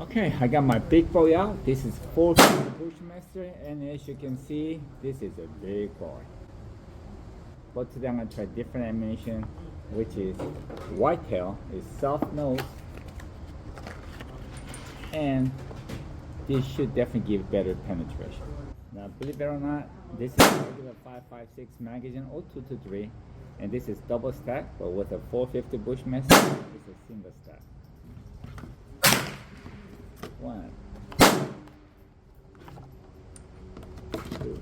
Okay, I got my big boy out. This is 450 BushMaster, and as you can see, this is a big boy. But today I'm going to try different ammunition, which is whitetail, is soft nose, and this should definitely give better penetration. Now, believe it or not, this is a regular 5.56 magazine or 223, and this is double stack, but with a 450 BushMaster, it's a single stack. One, two.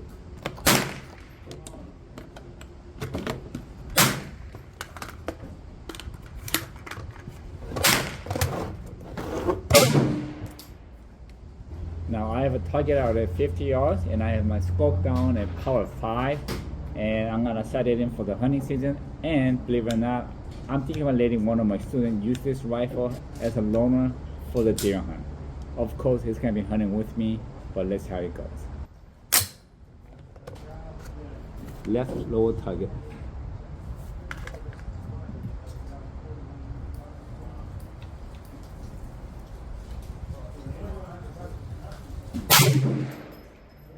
Now I have a target out at 50 yards, and I have my scope down at power 5, and I'm gonna set it in for the hunting season. And believe it or not, I'm thinking about letting one of my students use this rifle as a loaner for the deer hunt. Of course, he's gonna be hunting with me, but let's see how it goes. Left lower target.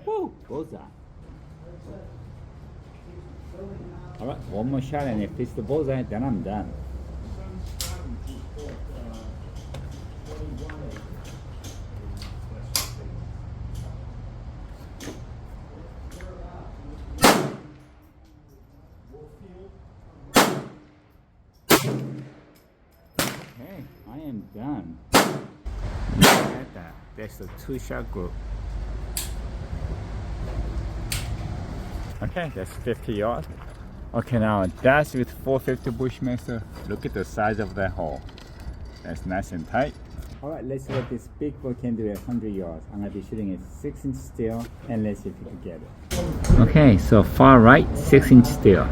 Woo! Bullseye. Alright, one more shot, and if it's the bullseye, then I'm done. Okay, I am done. Look at that. That's a 2-shot group. Okay, that's 50 yards. Okay, now that's with 450 BushMaster. Look at the size of that hole. That's nice and tight. Alright, let's see what this big boy can do at 100 yards. I'm going to be shooting a 6-inch steel, and let's see if we can get it. Okay, so far right, 6-inch steel.